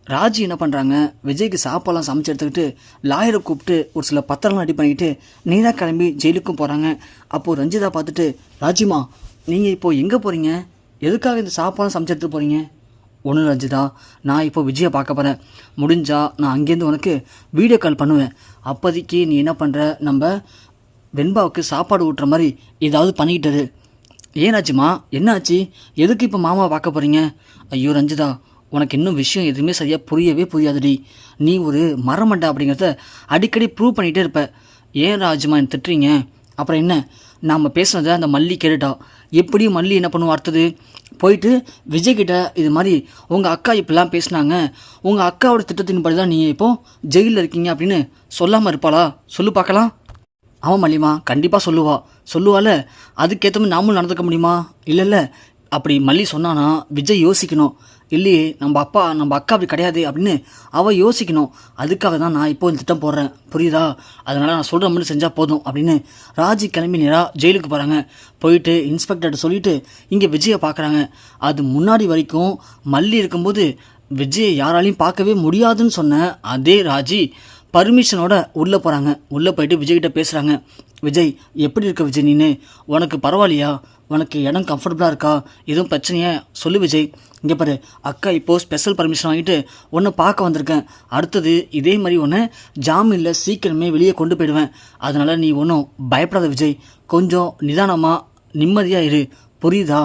ராஜி என்ன பண்ணுறாங்க, விஜய்க்கு சாப்பாடெல்லாம் சமைச்சு எடுத்துக்கிட்டு லாயரை கூப்பிட்டு ஒரு சில பத்திரம்லாம் ரெடி பண்ணிக்கிட்டு நேராக கிளம்பி ஜெயிலுக்கும் போகிறாங்க. அப்போது ரஞ்சிதா பார்த்துட்டு, ராஜிமா நீங்கள் இப்போது எங்கே போகிறீங்க, எதுக்காக இந்த சாப்பாடெல்லாம் சமைச்சு எடுத்துகிட்டு போகிறீங்க? ஒன்று ரஞ்சிதா, நான் இப்போ விஜயை பார்க்க போகிறேன். முடிஞ்சால் நான் அங்கேருந்து உனக்கு வீடியோ கால் பண்ணுவேன். அப்போதைக்கு நீ என்ன பண்ணுற, நம்ம வெண்பாவுக்கு சாப்பாடு ஊட்டுற மாதிரி ஏதாவது பண்ணிக்கிட்டது. ஏன் ராஜிமா, என்ன ஆச்சு, எதுக்கு இப்போ மாமாவை பார்க்க போகிறீங்க? ஐயோ ரஞ்சிதா, உனக்கு இன்னும் விஷயம் எதுவுமே சரியாக புரியாதுடி. நீ ஒரு மரமண்டா அப்படிங்கிறத அடிக்கடி ப்ரூவ் பண்ணிகிட்டே இருப்ப. ஏன் ராஜ்மா என்ன திட்டுறீங்க? அப்புறம் என்ன, நாம் பேசுனதை அந்த மல்லி கேட்டுட்டா. எப்படி மல்லி என்ன பண்ணுவோம், அடுத்தது போயிட்டு விஜய்கிட்ட இது மாதிரி உங்கள் அக்கா இப்படிலாம் பேசினாங்க, உங்கள் அக்காவோட திட்டத்தின்படி தான் நீங்கள் இப்போது ஜெயிலில் இருக்கீங்க அப்படின்னு சொல்லாமல் இருப்பாளா? சொல்லு பார்க்கலாம். ஆமாம் மல்லிமா, கண்டிப்பாக சொல்லுவாள். அதுக்கேற்ற மாதிரி நாமளும் நடந்துக்க முடியுமா? இல்லை, அப்படி மல்லி சொன்னானா விஜய் யோசிக்கணும். இல்லையே, நம்ம அக்கா அப்படி கிடையாது அப்படின்னு அவள் யோசிக்கணும். அதுக்காக தான் நான் இப்போ இந்த திட்டம் போடுறேன், புரியுதா? அதனால் நான் சொல்கிற மாதிரி செஞ்சால் போதும் அப்படின்னு ராஜி கிளம்பி நேராக ஜெயிலுக்கு போகிறாங்க. போயிட்டு இன்ஸ்பெக்டர்கிட்ட சொல்லிவிட்டு இங்கே விஜயை பார்க்குறாங்க. அது முன்னாடி வரைக்கும் மல்லி இருக்கும்போது விஜயை யாராலையும் பார்க்கவே முடியாதுன்னு சொன்ன அதே ராஜி பர்மிஷனோட உள்ளே போகிறாங்க. உள்ளே போயிட்டு விஜய்கிட்ட பேசுகிறாங்க. விஜய், எப்படி இருக்க விஜய், நீனு உனக்கு பரவாயில்லையா? உனக்கு இடம் கம்ஃபர்டபுளாக இருக்கா? எதுவும் பிரச்சனையா சொல்லு விஜய். இங்கே பாரு, அக்கா இப்போது ஸ்பெஷல் பர்மிஷன் வாங்கிட்டு உன்னை பார்க்க வந்திருக்கேன். அடுத்தது இதே மாதிரி ஒன்று ஜாமீனில் சீக்கிரமே வெளியே கொண்டு போயிடுவேன். அதனால் நீ ஒன்றும் பயப்படாத விஜய், கொஞ்சம் நிதானமாக நிம்மதியாக இரு, புரியுதா?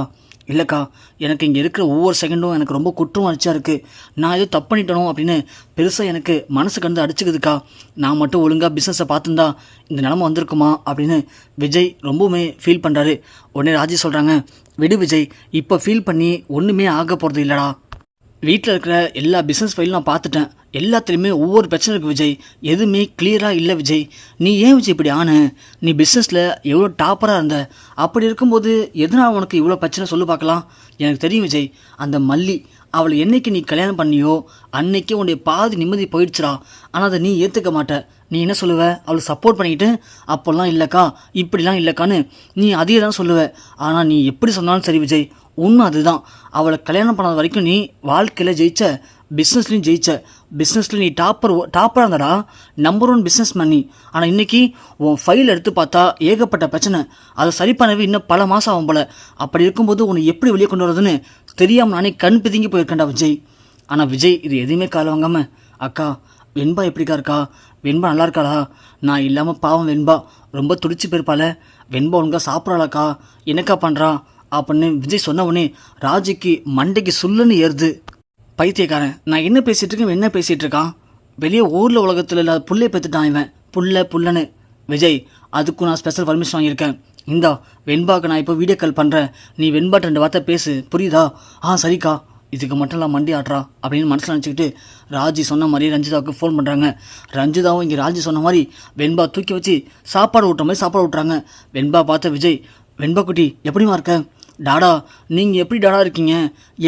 இல்லைக்கா, எனக்கு இங்கே இருக்கிற ஒவ்வொரு செகண்டும் எனக்கு ரொம்ப குற்றம் அடிச்சா இருக்குது. நான் ஏதோ தப்பு பண்ணிட்டணும் அப்படின்னு பெருசாக எனக்கு மனசு கண்டு அடிச்சுக்குதுக்கா. நான் மட்டும் ஒழுங்காக பிஸ்னஸை பார்த்துருந்தா இந்த நிலமை வந்திருக்குமா அப்படின்னு விஜய் ரொம்பவுமே ஃபீல் பண்ணுறாரு. உடனே ராஜி சொல்கிறாங்க, விடு விஜய், இப்போ ஃபீல் பண்ணி ஒன்றுமே ஆக போகிறது இல்லைடா. வீட்டில் இருக்கிற எல்லா பிஸ்னஸ் ஃபைலும் நான் பார்த்துட்டேன். எல்லாத்துலேயுமே ஒவ்வொரு பிரச்சனை இருக்குது விஜய், எதுவுமே கிளியராக இல்லை விஜய். நீ ஏன் விஜய் இப்படி நீ பிஸ்னஸில் எவ்வளோ டாப்பராக இருந்த, அப்படி இருக்கும்போது எதனால் உனக்கு இவ்வளோ பிரச்சனை சொல்லு பார்க்கலாம். எனக்கு தெரியும் விஜய், அந்த மல்லி அவளை என்னைக்கு நீ கல்யாணம் பண்ணியோ அன்னைக்கே உன்னுடைய பாதி நிம்மதி போயிடுச்சுடா. ஆனால் அதை நீ ஏற்றுக்க மாட்ட. நீ என்ன சொல்லுவ, அவளுக்கு சப்போர்ட் பண்ணிக்கிட்டு அப்போல்லாம் இல்லைக்கா, இப்படிலாம் இல்லைக்கான்னு நீ அதே தான் சொல்லுவ. ஆனால் நீ எப்படி சொன்னாலும் சரி விஜய், உண்மை அதுதான். அவளை கல்யாணம் பண்ணாத வரைக்கும் நீ வாழ்க்கையில் ஜெயிச்ச, பிஸ்னஸ்லையும் ஜெயிச்ச. பிஸ்னஸில் நீ டாப்பராக இருந்தடா, நம்பர் 1 பிஸ்னஸ் பண்ணி. ஆனால் இன்றைக்கி உன் ஃபைல் எடுத்து பார்த்தா ஏகப்பட்ட பிரச்சனை. அதை சரி பண்ணவே இன்னும் பல மாதம் ஆகும் போல். அப்படி இருக்கும்போது உன்னை எப்படி வெளியே கொண்டு வரதுன்னு தெரியாமல் நானே கண் பிதுங்கி போயிருக்கேன்டா விஜய். ஆனால் விஜய் இது எதுவுமே கால வாங்காமல், அக்கா வெண்பா எப்படிக்கா இருக்கா, வெண்பா நல்லா இருக்காளா? நான் இல்லாமல் பாவம் வெண்பா ரொம்ப துடிச்சு போயிருப்பாள. வெண்பா ஒழுங்காக சாப்பிட்றாளாக்கா, என்னக்கா பண்ணுறா அப்படின்னு விஜய் சொன்ன உடனே ராஜிக்கு மண்டைக்கு சுல்லுன்னு ஏறுது. பைத்தியக்காரன், நான் என்ன பேசிகிட்டு இருக்கேன், என்ன பேசிகிட்டு இருக்கான்? வெளியே ஊரில் உலகத்தில் இல்லாத புள்ளையை பெற்றுட்டான் இவன், புள்ளன்னு. விஜய், அதுக்கும் நான் ஸ்பெஷல் பர்மிஷன் வாங்கியிருக்கேன். இந்தா வெண்பாவுக்கு நான் இப்போ வீடியோ கால் பண்ணுறேன், நீ வெண்பாட்ட 2 வார்த்தை பேசு, புரியுதா? சரிக்கா, இதுக்கு மட்டும் நான் மண்டி ஆட்டுறா அப்படின்னு மனசில் நினச்சிக்கிட்டு ராஜி சொன்ன மாதிரி ரஞ்சிதாவுக்கு ஃபோன் பண்ணுறாங்க. ரஞ்சிதாவும் இங்கே ராஜி சொன்ன மாதிரி வெண்பா தூக்கி வச்சு சாப்பாடு ஊட்டுற மாதிரி சாப்பாடு ஊட்டுறாங்க. வெண்பா பார்த்த விஜய், வெண்பா குட்டி எப்படிமா இருக்க? டாடா, நீங்கள் எப்படி டாடா இருக்கீங்க?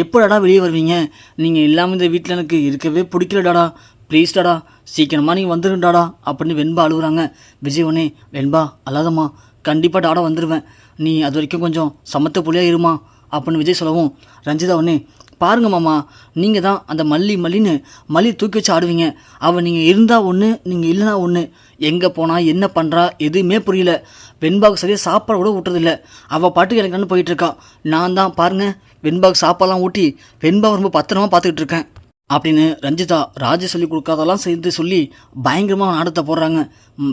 எப்போ டாடா வெளியே வருவீங்க? நீங்கள் இல்லாமல் இந்த வீட்டில் எனக்கு இருக்கவே பிடிக்கல டாடா, ப்ளீஸ் டாடா, சீக்கிரமாக நீங்கள் வந்துடுங்க டாடா அப்படின்னு வெண்பா அழுகுறாங்க. விஜய் உடனே, வெண்பா அல்லாதம்மா, கண்டிப்பாக டாடா வந்துடுவேன், நீ அது வரைக்கும் கொஞ்சம் சமத்த புள்ளியாக இருமா அப்படின்னு விஜய் சொல்லவும், ரஞ்சிதா உடனே, பாருங்க மாமா, நீங்கள் தான் அந்த மல்லி தூக்கி வச்சு ஆடுவீங்க. அவள் நீங்கள் இருந்தால் ஒன்று, நீங்கள் இல்லைனா ஒன்று. எங்கே போனால் என்ன பண்ணுறா எதுவுமே புரியல. வெண்பாவுக்கு சரியாக சாப்பாடு கூட ஊட்டுறதில்ல. அவள் பாட்டுக்கு எனக்கு கண்டு போயிட்டுருக்கா. நான் தான் பாருங்கள் வெண்பாவுக்கு சாப்பாடெல்லாம் ஊட்டி வெண்பாவை ரொம்ப பத்திரமா பார்த்துக்கிட்டு இருக்கேன் அப்படின்னு ரஞ்சிதா ராஜி சொல்லி கொடுக்காதெல்லாம் சேர்ந்து சொல்லி பயங்கரமாக நாடத்தை போடுறாங்க.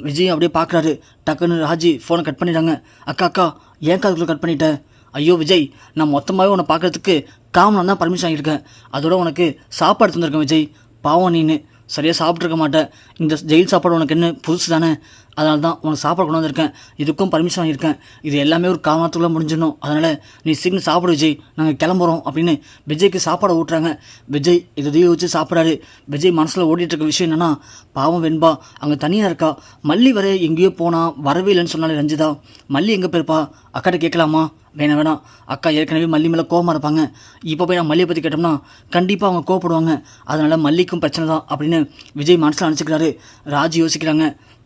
விஜய் அப்படியே பார்க்குறாரு. டக்குன்னு ராஜி ஃபோனை கட் பண்ணிடுறாங்க. அக்கா ஏன் அதுக்குள்ளே கட் பண்ணிட்டேன்? ஐயோ விஜய், நான் மொத்தமாகவே உன்னை பார்க்குறதுக்கு காமன் தான் பர்மிஷன் வாங்கியிருக்கேன். அதோட உனக்கு சாப்பாடு தந்துருக்கேன் விஜய். பாவம் நீனு சரியாக சாப்பிட்ருக்க மாட்டேன். இந்த ஜெயில் சாப்பாடு உனக்கு என்ன புதுசு தானே, அதனால தான் உனக்கு சாப்பாடு கொண்டு வந்திருக்கேன். இதுக்கும் பர்மிஷன் வாங்கியிருக்கேன். இது எல்லாமே ஒரு காமத்துக்குள்ளே முடிஞ்சிடணும். அதனால் நீ சீக்கிரம் சாப்பிடு விஜய், நாங்கள் கிளம்புறோம் அப்படின்னு விஜய்க்கு சாப்பாடை ஊட்டுறாங்க. விஜய் இதையும் வச்சு சாப்பிட்றாரு. விஜய் மனசில் ஓடிட்டுருக்க விஷயம் என்னென்னா, பாவம் வெண்பா அங்கே தனியாக இருக்கா. மல்லி வர எங்கேயோ போனால் வரவே இல்லைன்னு சொன்னாலே ரஞ்சிதா. மல்லி எங்கே போயிருப்பா, அக்காட்ட கேட்கலாமா? வேணாம், அக்கா ஏற்கனவே மல்லி மேலே கோவமாக இருப்பாங்க. இப்போ போய் நான் மல்லியை பற்றி கேட்டோம்னா கண்டிப்பாக அவங்க கோவப்படுவாங்க. அதனால் மல்லிக்கும் பிரச்சனை தான் அப்படின்னு விஜய் மனசில் நினச்சிக்கிறாரு. ராஜி யோசிக்கிறாங்க,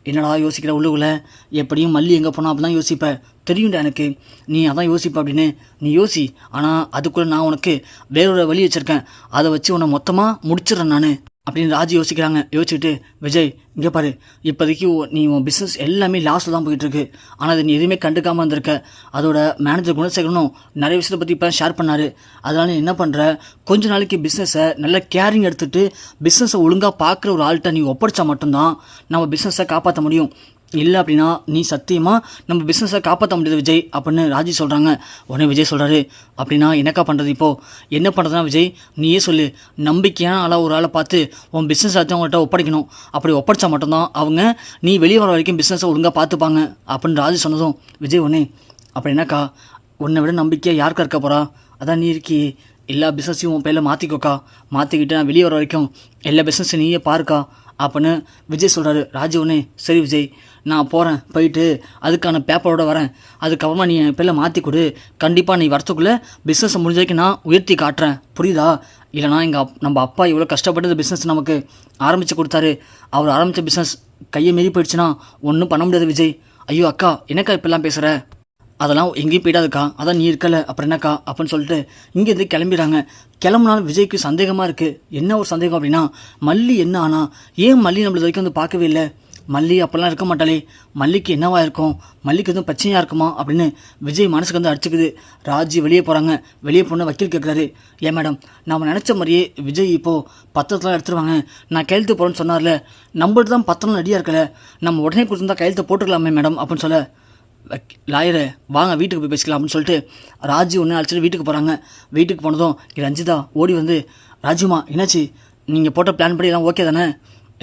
என்னடா யோசிக்கிற உள்ளுக்குள்ள, எப்படியும் மல்லி எங்கே போனால் அப்படி தான் யோசிப்ப, தெரியும்டா எனக்கு, நீ அதான் யோசிப்ப அப்படின்னு. நீ யோசி, ஆனால் அதுக்குள்ளே நான் உனக்கு வேறொரு வழி வச்சுருக்கேன், அதை வச்சு உன்னை மொத்தமாக முடிச்சிடுறேன் நான் அப்படின்னு ராஜி யோசிக்கிறாங்க. யோசிச்சுட்டு, விஜய் இங்கே பாரு, இப்போதைக்கு நீ உன் பிஸ்னஸ் எல்லாமே லாஸில் தான் போயிட்டுருக்கு, ஆனால் அது நீ எதுவுமே கண்டுக்காமல் இருந்திருக்க. அதோட மேனேஜர் குணசேகரனும் நிறைய விஷயத்தை பற்றி இப்போ ஷேர் பண்ணார். அதனால நீ என்ன பண்ணுற, கொஞ்ச நாளைக்கு பிஸ்னஸை நல்ல கேரிங் எடுத்துகிட்டு பிஸ்னஸை ஒழுங்காக பார்க்குற ஒரு ஆள்கிட்ட நீ ஒப்படைச்சா மட்டும்தான் நம்ம பிஸ்னஸை காப்பாற்ற முடியும். இல்லை அப்படின்னா நீ சத்தியமாக நம்ம பிஸ்னஸை காப்பாற்ற முடியாது விஜய் அப்படின்னு ராஜி சொல்கிறாங்க. உடனே விஜய் சொல்கிறாரு, அப்படின்னா என்னக்கா பண்ணுறது, இப்போது என்ன பண்ணுறதுனா விஜய் நீயே சொல்லு, நம்பிக்கையான ஆளாக ஒரு ஆளை பார்த்து உன் பிஸ்னஸ் ஆச்சும் அவங்கள்ட்ட ஒப்படைக்கணும். அப்படி ஒப்படைச்சா மட்டும்தான் அவங்க நீ வெளியே வர வரைக்கும் பிஸ்னஸை ஒழுங்காக பார்த்துப்பாங்க அப்படின்னு ராஜி சொன்னதும் விஜய் உடனே, அப்படி என்னக்கா, உன்னை விட நம்பிக்கையாக யாருக்கா இருக்க போகிறா, அதான் நீ இருக்கி, எல்லா பிஸ்னஸையும் உன் பேரில் மாற்றிக்கோக்கா, மாற்றிக்கிட்டு நான் வெளியே வர வரைக்கும் எல்லா பிஸ்னஸையும் நீயே பாருக்கா அப்படின்னு விஜய் சொல்கிறாரு. ராஜி உடனே, சரி விஜய் நான் போகிறேன், போயிட்டு அதுக்கான பேப்பரோடு வரேன், அதுக்கப்புறமா நீ என் பேரில் மாற்றி கொடு, கண்டிப்பாக நீ வரத்துக்குள்ளே பிஸ்னஸை முடிஞ்ச வரைக்கும் நான் உயர்த்தி காட்டுறேன், புரியுதா? இல்லைனா நம்ம அப்பா இவ்வளோ கஷ்டப்பட்டு இந்த பிஸ்னஸ் நமக்கு ஆரம்பித்து கொடுத்தாரு, அவர் ஆரம்பித்த பிஸ்னஸ் கையை மீறி போயிடுச்சுன்னா ஒன்றும் பண்ண முடியாது விஜய். ஐயோ அக்கா என்னக்கா இப்பெல்லாம் பேசுகிற, அதெல்லாம் எங்கேயும் போயிடாதுக்கா, அதான் நீ இருக்கல அப்புறம் என்னக்கா அப்படின்னு சொல்லிட்டு இங்கேருந்து கிளம்பிடுறாங்க. கிளம்புனாலும் விஜய்க்கு சந்தேகமாக இருக்குது. என்ன ஒரு சந்தேகம் அப்படின்னா, மல்லி என்ன ஆனால் ஏன் மல்லி நம்மளது வரைக்கும் வந்து பார்க்கவே இல்லை, மல்லி அப்போல்லாம் இருக்க மாட்டாளே, மல்லிக்கு என்னவா இருக்கும், மல்லிக்கு எதுவும் பிரச்சனையாக இருக்குமா அப்படின்னு விஜய் மனசுக்கு வந்து அடிச்சுக்குது. ராஜி வெளியே போகிறாங்க. வெளியே போன வக்கீல் கேட்குறாரு, ஏன் மேடம் நம்ம நினச்ச மாதிரியே விஜய் இப்போது பத்திரத்தெலாம் எடுத்துருவாங்க, நான் கையெழுத்து போகிறேன்னு சொன்னார்ல, நம்மள்ட்ட தான் பத்திரம் ரெடியாக இருக்கல, நம்ம உடனே கொடுத்துருந்தா கையெழுத்து போட்டுக்கலாமே மேடம் அப்படின்னு சொல்ல, லாயரை வாங்க வீட்டுக்கு போய் பேசிக்கலாம் அப்படின்னு சொல்லிட்டு ராஜி ஒன்று அழைச்சிட்டு வீட்டுக்கு போகிறாங்க. வீட்டுக்கு போனதும் ரஞ்சிதா ஓடி வந்து, ராஜுமா என்னாச்சு, நீங்கள் போட்ட பிளான் படி எல்லாம் ஓகே தானே?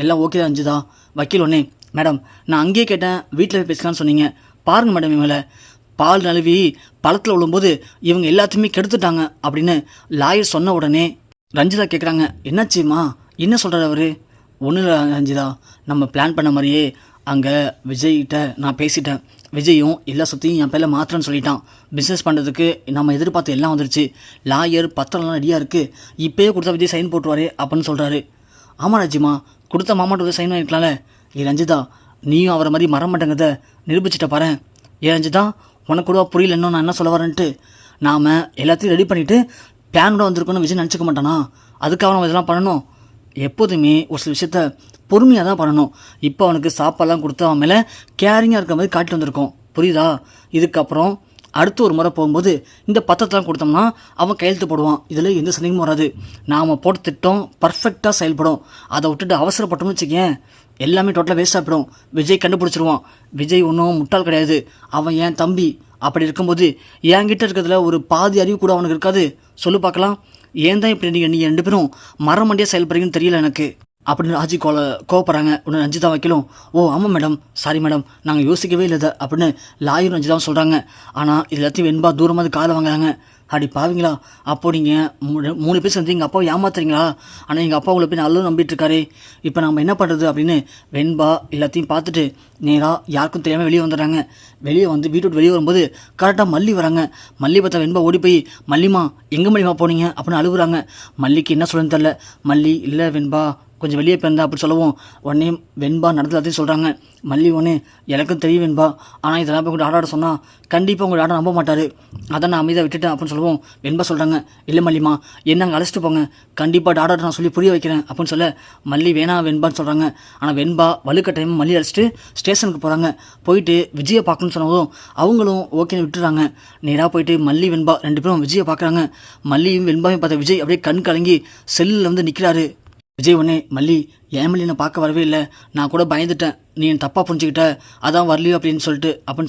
எல்லாம் ஓகே தான் ரஞ்சிதா. வக்கீல் ஒன்றே, மேடம் நான் அங்கேயே கேட்டேன், வீட்டில் போய் பேசலான்னு சொன்னீங்க, பாருங்கள் மேடம் இவங்களை பால் நழுவி பழத்தில் விழும்போது இவங்க எல்லாத்தையுமே கெடுத்துட்டாங்க அப்படின்னு லாயர் சொன்ன உடனே ரஞ்சிதா கேட்குறாங்க, என்னாச்சுமா, என்ன சொல்கிறார் அவர்? ஒன்றும் இல்லை ரஞ்சிதா, நம்ம பிளான் பண்ண மாதிரியே அங்கே விஜய்கிட்ட நான் பேசிட்டேன், விஜயும் எல்லா சொத்தையும் என் பேரில் மாத்திரன்னு சொல்லிட்டான், பிஸ்னஸ் பண்ணுறதுக்கு நம்ம எதிர்பார்த்து எல்லாம் வந்துருச்சு, லாயர் பத்திரம்லாம் ரெடியாக இருக்குது, இப்போயே கொடுத்தா விஜய் சைன் போட்டுருவாரு அப்படின்னு சொல்கிறாரு. ஆமாம் ராஜிமா, கொடுத்த மாமாட்ட வந்து சைன் வாங்கிக்கலாம்ல. ரஞ்சிதா நீயும் அவரை மாதிரி மரம் மாட்டேங்கிறத நிரூபிச்சிட்ட பாரு. ரஞ்சிதா உனக்கு கூட புரியல இன்னும் நான் என்ன சொல்ல வரேன்ட்டு, நாம் எல்லாத்தையும் ரெடி பண்ணிவிட்டு பிளானோட வந்திருக்கோன்னு விஜய் நினச்சிக்க மாட்டானா, அதுக்காக நம்ம இதெல்லாம் பண்ணணும். எப்போதுமே ஒரு சில விஷயத்த பொறுமையாக தான் பண்ணணும். இப்போ அவனுக்கு சாப்பாடெல்லாம் கொடுத்து அவன் மேலே கேரிங்காக இருக்கிற மாதிரி காட்டிட்டு வந்திருக்கோம், புரியுதா? இதுக்கப்புறம் அடுத்து ஒரு முறை போகும்போது இந்த பத்திரத்தெல்லாம் கொடுத்தோம்னா அவன் கையெழுத்து போடுவான், இதில் எந்த சந்தேகமும் வராது. நாம் போட்ட திட்டம் பர்ஃபெக்டாக செயல்படும். அதை விட்டுட்டு அவசரப்பட்டோம்னு வச்சுக்கேன், எல்லாமே டோட்டலாக வேஸ்ட்டாக போயிடும். விஜய் கண்டுபிடிச்சிருவான். விஜய் ஒன்றும் முட்டாள் கிடையாது, அவன் என் தம்பி. அப்படி இருக்கும்போது என்கிட்ட இருக்கிறதுல ஒரு பாதி அறிவு கூட அவனுக்கு இருக்காது. சொல்லு பார்க்கலாம், ஏன் தான் இப்படி நீங்கள் ரெண்டு பேரும் மரம் மண்டியாக செயல்படுறீங்கன்னு தெரியல எனக்கு அப்படின்னு ராஜி கோவப்படுறாங்க. உடனே ரஞ்சிதா வக்கீலும், ஓ ஆமாம் மேடம், சாரி மேடம், நாங்கள் யோசிக்கவே இல்லை அப்படின்னு லாயரும் ரஞ்சிதாவும் சொல்கிறாங்க. ஆனால் இது எல்லாத்தையும் வெண்பா தூரமாக காலை வாங்குறாங்க. அடி பாவீங்களா, அப்போ நீங்கள் 3 பேர் சேர்ந்து எங்கள் அப்பாவை ஏமாத்துறீங்களா? ஆனால் எங்கள் அப்பா உங்களை போய் நல்லா நம்பிட்டு இருக்காரு, இப்போ நம்ம என்ன பண்ணுறது அப்படின்னு வெண்பா எல்லாத்தையும் பார்த்துட்டு நேராக யாருக்கும் தெரியாமல் வெளியே வந்துடுறாங்க. வெளியே வந்து வீட்டு விட்டு வெளியே வரும்போது கரெக்டாக மல்லி வராங்க. மல்லி பார்த்தா வெண்பா ஓடி போய், மல்லிமா எங்கே மல்லிமா போனீங்க அப்படின்னு அழுகுறாங்க. மல்லிக்கு என்ன சொல்லுன்னு தெரில. மல்லி இல்லை வெண்பா கொஞ்சம் வெளியே போயிருந்தா அப்படி சொல்லவும் உடனே வெண்பா நடந்து எல்லாத்தையும் சொல்கிறாங்க. மல்லி ஒன்று எனக்கும் தெரியும் வெண்பா, ஆனால் இதெல்லாம் போய் உங்கள் டாடா சொன்னால் கண்டிப்பாக உங்கள் டாடா நம்ப மாட்டார், அதான் நான் அமைதியாக விட்டுட்டேன் அப்படின்னு சொல்லவும் வெண்பா சொல்கிறாங்க, இல்லை மல்லிமா என்ன அங்கே அழைச்சிட்டு போங்க, கண்டிப்பாக டாடாட்ட நான் சொல்லி புரிய வைக்கிறேன் அப்படின்னு சொல்ல மல்லி வேணாம் வெண்பான்னு சொல்கிறாங்க. ஆனால் வெண்பா வலுக்கட்டாயமாக மல்லி அழைச்சிட்டு ஸ்டேஷனுக்கு போகிறாங்க. போயிட்டு விஜயை பார்க்கணுன்னு சொன்னதும் அவங்களும் ஓகேன்னு விட்டுறாங்க. நேராக போயிட்டு மல்லி வெண்பா 2 பேரும் விஜயை பார்க்குறாங்க. மல்லியும் வெண்பாவையும் பார்த்த விஜய் அப்படியே கண் கலங்கி செல்லில் வந்து நிற்கிறாரு. விஜய் உடனே, மல்லி ஏன் மல்லி நான் பார்க்க வரவே இல்லை, நான் கூட பயந்துட்டேன், நீ என் தப்பாக புரிஞ்சுக்கிட்ட, அதான் வரலையோ அப்படின்னு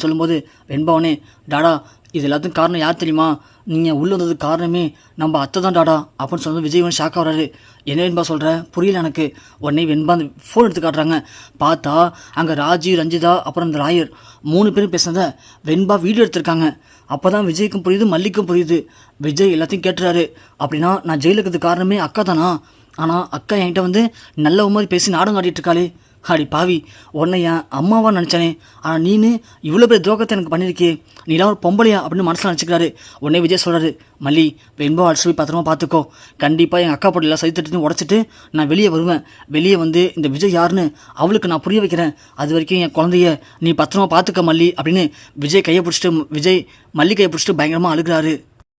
சொல்லும்போது வெண்பா உடனே, டாடா இது எல்லாத்துக்கும் காரணம் யார் தெரியுமா, நீங்கள் உள்ளே வந்ததுக்கு காரணமே நம்ம அத்தை தான் டாடா அப்படின்னு சொன்னது விஜய் ஒன்று ஷாக்காக வர்றாரு. என்ன வெண்பா சொல்கிற புரியல எனக்கு. உடனே வெண்பா அந்த ஃபோன் எடுத்து காட்டுறாங்க. பார்த்தா அங்கே ராஜி ரஞ்சிதா அப்புறம் அந்த ராயர் 3 பேரும் பேசுனதை வெண்பா வீடியோ எடுத்திருக்காங்க. அப்போ தான் விஜய்க்கும் புரியுது மல்லிக்கும் புரியுது. விஜய் எல்லாத்தையும் கேட்டுறாரு, அப்படின்னா நான் ஜெயிலுக்கு காரணமே அக்கா தானா, ஆனால் அக்கா என்கிட்ட வந்து நல்ல மாதிரி பேசி நாடம் காட்டிகிட்டு இருக்காளே, அடி பாவி, உன்னை என் அம்மாவா நினச்சானே, ஆனால் நீனு இவ்வளோ பெரிய துரோகத்தை எனக்கு பண்ணியிருக்கே, நீலாம் ஒரு பொம்பளையா அப்படின்னு மனசில் நினச்சிக்கிறாரு. உடனே விஜய் சொல்கிறாரு, மல்லி வெண்பா அடிச்சு பத்திரமா பார்த்துக்கோ, கண்டிப்பாக எங்கள் அக்கா பொட்டிலாம் சைத்துட்டு உடச்சிட்டு நான் வெளியே வருவேன். வெளியே வந்து இந்த விஜய் யாருன்னு அவளுக்கு நான் புரிய வைக்கிறேன். அது வரைக்கும் என் குழந்தைய நீ பத்திரமா பார்த்துக்க மல்லி அப்படின்னு விஜய் கையை பிடிச்சிட்டு மல்லி கையை பிடிச்சிட்டு பயங்கரமாக அழுகிறாரு.